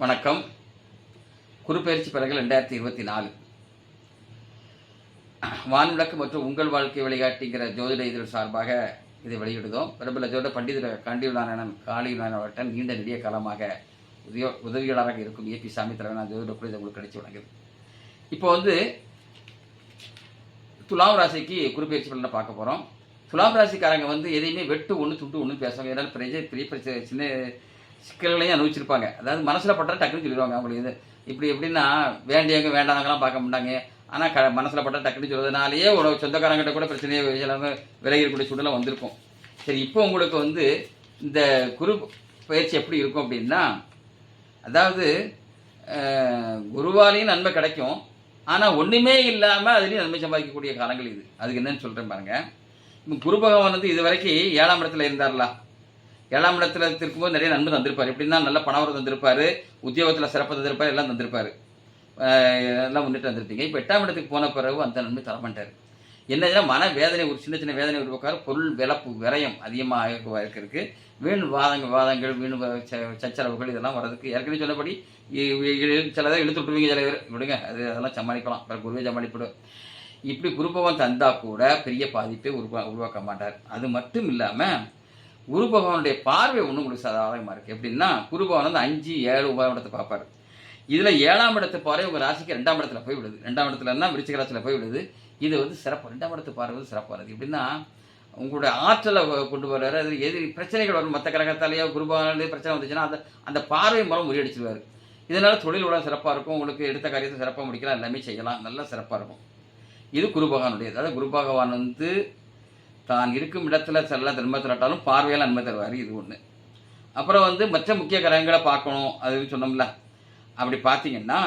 வணக்கம். குருப்பெயர்ச்சி பலன்கள் 2024 வான்விளக்கு மற்றும் உங்கள் வாழ்க்கை வழிகாட்டிங்கிற ஜோதிட இதழ் சார்பாக இதை வெளியிடுதோம். பிரபல ஜோதிட பண்டிதர் கண்டியுள்ளாரன் காளியுள்ளாரன் நீண்ட நெடிய காலமாக உதவியாளராக இருக்கும் ஏபி சாமி தலைவனாக ஜோதிட கூட உங்களுக்கு கிடைச்சி வழங்குது. இப்போ துலாம் ராசிக்கு குருப்பெயர்ச்சி பலனை பார்க்க போகிறோம். துலாம் ராசிக்காரங்க எதையுமே வெட்டு ஒன்று துண்டு ஒன்று பேசுவாங்க. ஏதாவது பெரிய பிரச்சனை சின்ன சிக்கல்களையும் அனுபவிச்சிருப்பாங்க. அதாவது மனசில் பட்டா டக்குன்னு சொல்லிடுவாங்க. அவங்களுக்கு இப்படி எப்படின்னா வேண்டியவங்க வேண்டாதவங்களாம் பார்க்க மாட்டாங்க. ஆனால் மனசில் பட்டா டக்குன்னு சொல்கிறதுனாலேயே ஒரு சொந்தக்காரங்கிட்ட கூட பிரச்சனையே சிலவங்க விலகிக்கூடிய சூழலாம் வந்திருக்கும். சரி, இப்போ உங்களுக்கு இந்த குரு பயிற்சி எப்படி இருக்கும் அப்படின்னா, அதாவது குருவாலையும் நன்மை கிடைக்கும், ஆனால் ஒன்றுமே இல்லாமல் அதுலேயும் நன்மை சம்பாதிக்கக்கூடிய காலங்கள் இது. அதுக்கு என்னன்னு சொல்கிறேன் பாருங்கள். இப்போ குரு பகவான் இது வரைக்கும் 7ஆம் இடத்துல இருந்தார்ல. 7ஆம் இடத்துல இருக்கும்போது நிறைய நன்மை தந்திருப்பார். எப்படின்னா நல்ல பணவரம் தந்திருப்பார், உத்தியோகத்தில் சிறப்பு தந்திருப்பார், எல்லாம் தந்திருப்பார், எல்லாம் முன்னிட்டு வந்திருப்பீங்க. இப்போ 8ஆம் இடத்துக்கு போன பிறகு அந்த நன்மை தரமாட்டார். என்னதுன்னா மன வேதனை, ஒரு சின்ன சின்ன வேதனை உருவாக்காரு, பொருள் விரயம் அதிகமாக இருக்கிறதுக்கு, வீண் வாதங்கள் வீண் சச்சரவுகள் இதெல்லாம் வர்றதுக்கு ஏற்கனவே சொன்னபடி சிலதை இழுத்து விட்டுருவீங்க. சில பேர் விடுங்க, அதெல்லாம் சமாளிக்கலாம், பிறகு குருவே சமாளிப்பிடும். இப்படி குருபகவான் தந்தால் கூட பெரிய பாதிப்பை உருவாக்க மாட்டார். அது மட்டும் இல்லாமல் குரு பகவானுடைய பார்வை ஒன்று உங்களுக்கு சாதகமாக இருக்குது. எப்படின்னா குரு பகவான் 5, 7, 9ஆம் இடத்தை பார்ப்பார். இதில் 7ஆம் இடத்து பார்வை உங்கள் ராசிக்கு 2ஆம் இடத்துல போய் விடுது. 2ஆம் இடத்துலன்னா விருச்சிக ராசியில் போய் விடுது. இது சிறப்பு. 2ஆம் இடத்து பார்வை சிறப்பானது. எப்படின்னா உங்களுடைய ஆற்றலை கொண்டு வர்றாரு. அது எது பிரச்சனைகள் வரும், மற்ற கிரகத்தாலேயோ குரு பகவானாலேயோ பிரச்சனை வந்துச்சுன்னா அந்த பார்வை மூலம் முறியடிச்சிருவார். இதனால் தொழில் உலகம் சிறப்பாக இருக்கும். உங்களுக்கு எடுத்த காரியத்தை சிறப்பாக முடிக்கலாம், எல்லாமே செய்யலாம், நல்லா சிறப்பாக இருக்கும். இது குரு பகவானுடையது. அதாவது குரு பகவான் தான் இருக்கும் இடத்துல செல்ல நன்மை தரட்டாலும் பார்வையால் நன்மை தருவார். இது ஒன்று. அப்புறம் மற்ற முக்கிய கிரகங்களை பார்க்கணும், அது சொன்னோம்ல. அப்படி பார்த்தீங்கன்னா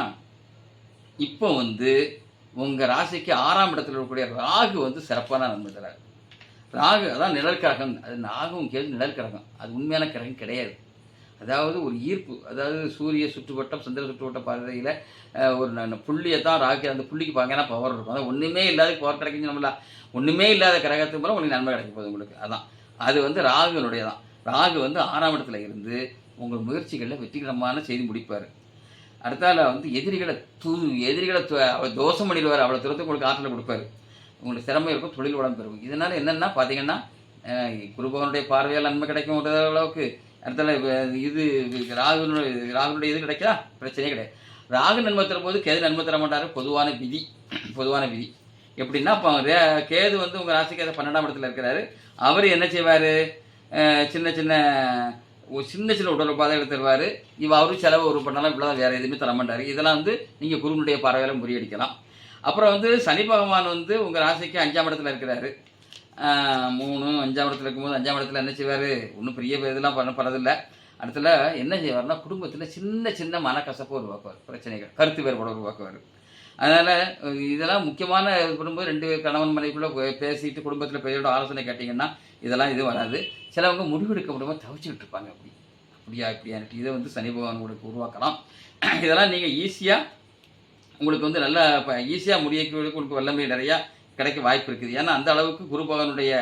இப்போ உங்கள் ராசிக்கு 6ஆம் இடத்துல இருக்கக்கூடிய ராகு சிறப்பான நன்மை தரார். ராகு அதான் நிழல் கிரகம். அது நாகும் கேது நிழல் கிரகம், அது உண்மையான கிரகம் கிடையாது. அதாவது ஒரு ஈர்ப்பு, அதாவது சூரிய சுற்றுவட்டம் சந்திர சுற்றுவட்டம் பார்வையில் ஒரு புள்ளியை தான் ராகு, அந்த புள்ளிக்கு பார்க்கனா பவர் இருக்கும். அதான் ஒன்றுமே இல்லாத பவர் கிடைக்குன்னு நம்மள ஒன்றுமே இல்லாத கிரகத்துக்கு மூலம் உங்களுக்கு நன்மை கிடைக்க போகுது உங்களுக்கு. அதான் அது ராகுனுடைய தான். ராகு 6ஆம் இடத்துல இருந்து உங்கள் முயற்சிகளில் வெற்றிகரமான செய்து முடிப்பார். அடுத்தால எதிரிகளை தோஷம் பண்ணிடுவார். அவ்வளோ தூரத்துக்கு உங்களுக்கு ஆற்றலை கொடுப்பார். உங்களுக்கு திறமை இருக்கும், தொழில் வளம் பெறும். இதனால் என்னென்னா பார்த்தீங்கன்னா குருபகனுடைய பார்வையால் நன்மை கிடைக்கும் ஒரு அளவுக்கு. அடுத்தால இது ராகுனுடைய இது கிடைக்கா பிரச்சனையே கிடையாது. ராகு நன்மை தரும்போது கேது நன்மை தர மாட்டார். பொதுவான விதி எப்படின்னா, இப்போ கேது உங்கள் ராசிக்கு 12ஆம் இடத்துல இருக்கிறாரு. அவர் என்ன செய்வார், சின்ன சின்ன உடல் உபாதைகளை தருவார். அவரும் செலவு ஒரு பண்ணாலும் இப்படிதான், வேறு எதுவுமே தர மாட்டார். இதெல்லாம் நீங்கள் குருனுடைய பார்வையால் முறியடிக்கலாம். அப்புறம் சனி பகவான் உங்கள் ராசிக்கு 5ஆம் இடத்துல இருக்கிறாரு. 3, 5ஆம் இடத்துல இருக்கும்போது 5ஆம் இடத்துல என்ன செய்வார், ஒன்றும் பெரிய இதெல்லாம் பண்ணதில்லை. அடுத்துல என்ன செய்வார்னா குடும்பத்தில் சின்ன மனக்கசப்பை உருவாக்குவார், பிரச்சனைகள், கருத்து வேறுபாடு உருவாக்குவார். அதனால் இதெல்லாம் முக்கியமான பண்ணும்போது 2 கணவன் மனைவிக்குள்ளே பேசிட்டு குடும்பத்தில் பெரியோட ஆலோசனை கேட்டிங்கன்னா இதெல்லாம் இது வராது. சிலவங்க முடிவெடுக்க முடியாமல் தவிச்சுக்கிட்டு இருப்பாங்க. இப்படியான்ட்டு இதை சனி பகவான் உங்களுக்கு உருவாக்கலாம். இதெல்லாம் நீங்கள் ஈஸியாக உங்களுக்கு நல்லா ஈஸியாக முடியக்கூடிய உங்களுக்கு வல்லமை நிறையா கிடைக்க வாய்ப்பு இருக்குது. ஏன்னா அந்த அளவுக்கு குரு பகவானுடைய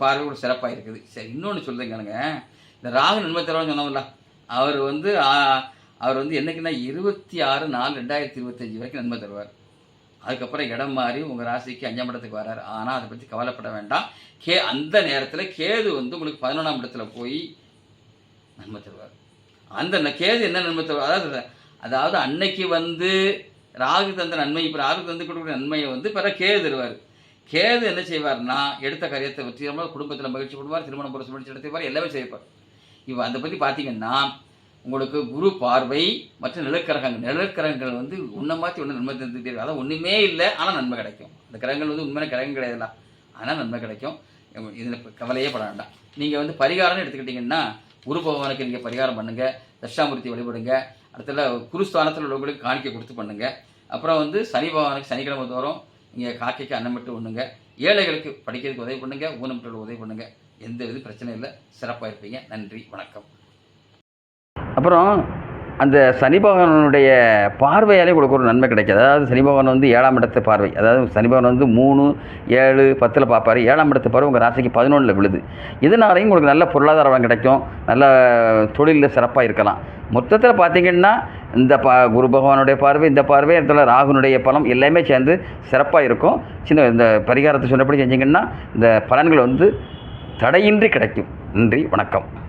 பார்வை ஒரு சிறப்பாக இருக்குது. சரி, இன்னொன்று சொல்லுங்க. இந்த ராகு நன்மை தருவான்னு சொன்னோம்ல, அவர் என்னைக்குன்னா 26/4/2025 வரைக்கும் நன்மை தருவார். அதுக்கப்புறம் இடம் மாறி உங்கள் ராசிக்கு 5ஆம் இடத்துக்கு வர்றார். ஆனால் அதை பற்றி கவலைப்பட வேண்டாம். அந்த நேரத்தில் கேது உங்களுக்கு 11ஆம் இடத்துல போய் நன்மை தருவார். அந்த கேது என்ன நன்மை தருவார், அதாவது அன்னைக்கு ராகு தந்த நன்மை இப்போ ராகு தந்து கொடுக்குற நன்மையை பிற கேது தருவார். கேது என்ன செய்வார்னா எடுத்த காரியத்தை வெற்றிகரமாக குடும்பத்தில் மகிழ்ச்சி பண்ணுவார், திருமணம் புரட்சி முடிச்சு நடத்திப்பார், எல்லாமே செய்வார். இப்போ அதை பற்றி பார்த்தீங்கன்னா உங்களுக்கு குரு பார்வை மற்ற நிழற்கிரகங்கள் ஒன்றை மாற்றி ஒன்று நன்மை தந்துகிட்டே இருக்கும். அதான் ஒன்றுமே இல்லை, ஆனால் நன்மை கிடைக்கும். அந்த கிரகங்கள் உண்மையான கிரகம் கிடையாதுல்ல, ஆனால் நன்மை கிடைக்கும். இதில் கவலையே பட வேண்டாம். நீங்கள் பரிகாரம்னு எடுத்துக்கிட்டிங்கன்னா குரு பகவானுக்கு நீங்கள் பரிகாரம் பண்ணுங்கள், தட்சிணாமூர்த்தி வழிபடுங்க. அடுத்தல குருஸ்தானத்தில் உள்ளவங்களுக்கு காணிக்கை கொடுத்து பண்ணுங்கள். அப்புறம் சனி பகவானுக்கு சனிக்கிழமை தோறும் நீங்கள் காக்கைக்கு அன்னமிட்டு ஒன்றுங்க. ஏழைகளுக்கு படிக்கிறதுக்கு உதவி பண்ணுங்கள், ஊனமிட்டு உதவி பண்ணுங்கள். எந்த வித பிரச்சனை இல்லை, சிறப்பாக இருப்பீங்க. நன்றி, வணக்கம். அப்புறம் அந்த சனி பகவானுடைய பார்வையாலே உங்களுக்கு ஒரு நன்மை கிடைக்காது. அதாவது சனி பகவான் 7ஆம் இடத்து பார்வை, அதாவது சனி பகவான் 3, 7, 10 பார்ப்பார். 7ஆம் இடத்து பார்வை உங்கள் ராசிக்கு 11ல் விழுது. இதனாலையும் உங்களுக்கு நல்ல பொருளாதார வளம் கிடைக்கும், நல்ல தொழிலில் சிறப்பாக இருக்கலாம். மொத்தத்தில் பார்த்தீங்கன்னா இந்த குரு பகவானுடைய பார்வை, இந்த பார்வை, இடத்துல ராகுனுடைய பலம் எல்லாமே சேர்ந்து சிறப்பாக இருக்கும். சின்ன இந்த பரிகாரத்தை சொன்னபடி செஞ்சிங்கன்னா இந்த பலன்கள் வந்து தடையின்றி கிடைக்கும். நன்றி, வணக்கம்.